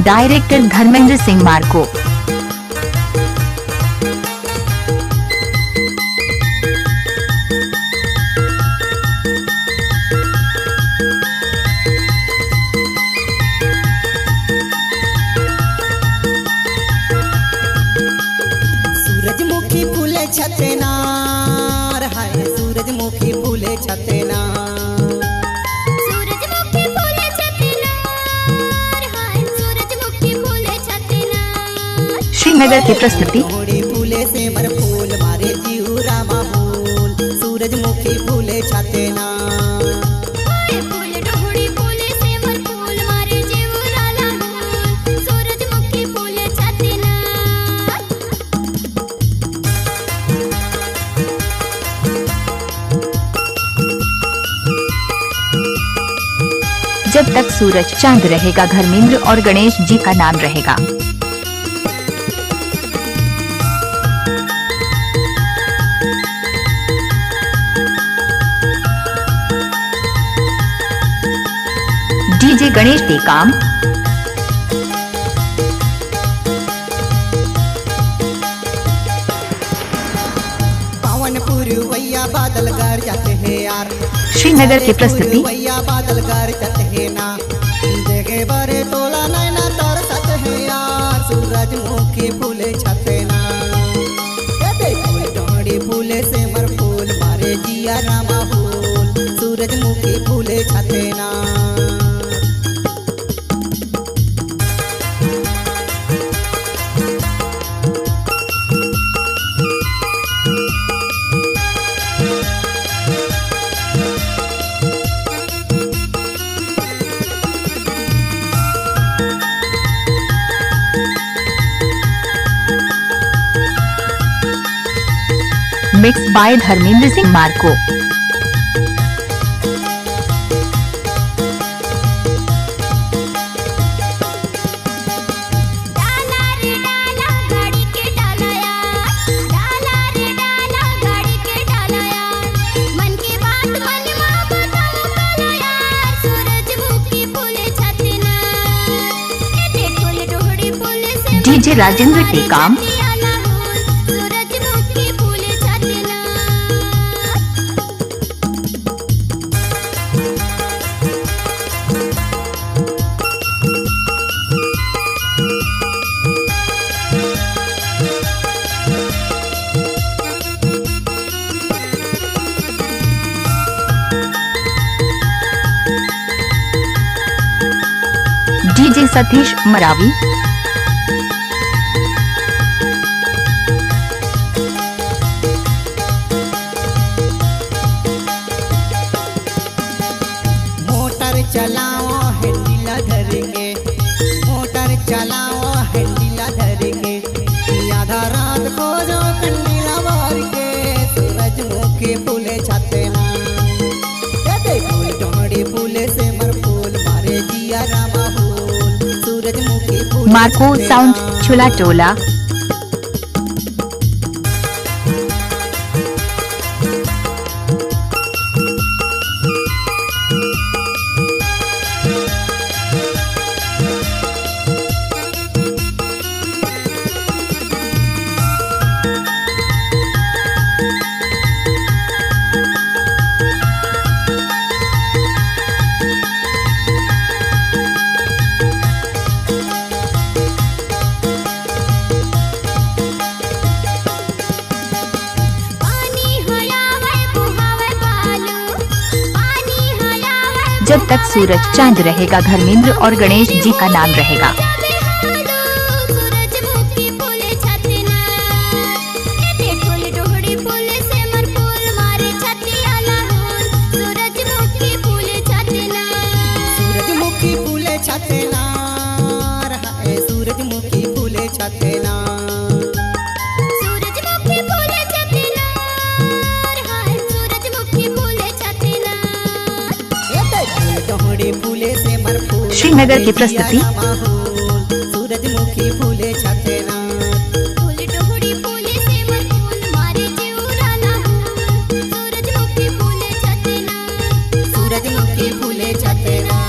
Director Dharmendra Singh Marco. सूरजमुखी फूले छतेनार हाय सूरजमुखी फूले छतेनार। सूरजमुखी फूले छतेनार हाय सूरजमुखी फूले छतेनार। श्रीनगर की प्रस्तुति। फूले से मर फूल मारे जीवरा माहौल सूरजमुखी फूले छतेनार। फूल डोहड़ी फूले से मर फूल मारे जीवरा लाल सूरजमुखी फूले छतेनार। जब तक सूरज चांद रहेगा धर्मेंद्र और गणेश जी का नाम रहेगा। डीजे गणेश टेकाम। पावनपुर वैया बादल गर जाते हैं यार। श्रीनगर की प्रस्तुति। वैया बादल गर जाते हैं ना देखे बरे तोला नैना तरसत है यार सूरजमुखी फूले छतेना। डोहड़ी फूले से मर फूल मारे जिया रामा फूल सूरजमुखी फूले छतेना। Mix by Dharmendra Singh Marko. डाला रे डाला गाड़ी के डाला यार। डाला रे डाला गाड़ी के डाला यार। मन की बात मन में बताऊं काला यार सूरजमुखी फूले छतेनार। ए फूल डोहड़ी फूले से डीजे राजेंद्र टेकाम। सूरजमुखी फूले छतेनार। डीजे सतीश मरावी। मोटर चलाओ हैंडल धर के मोटर चलाओ हैंडल धर के आधा रात खोजो कंडीला भर के सूरजमुखी फूले छतेना। फूल डोहड़ी फूले से मर फूल मारे जिया रामा फूल सूरजमुखी फूले मार्को छतेना। साउंड छुला टोला। जब तक सूरज चांद रहेगा धर्मेंद्र और गणेश जी का नाम रहेगा। सूरजमुखी फूले छतेनार। फूल डोहड़ी फूले से मर फूल मारे छतिया लाल सूरजमुखी फूले छतेनार। सूरजमुखी फूले छतेनार हाय सूरजमुखी फूले छतेनार। सूरजमुखी फूले छतेनार हाय सूरजमुखी फूले छतेनार। डोहड़ी फूले से मर फूल श्रीनगर की प्रस्तुति। सूरजमुखी फूले छतेनार। फूल डोहड़ी फूले से मर फूल मारे जीवरा लाल सूरजमुखी फूले छतेनार। सूरजमुखी के फूले छतरा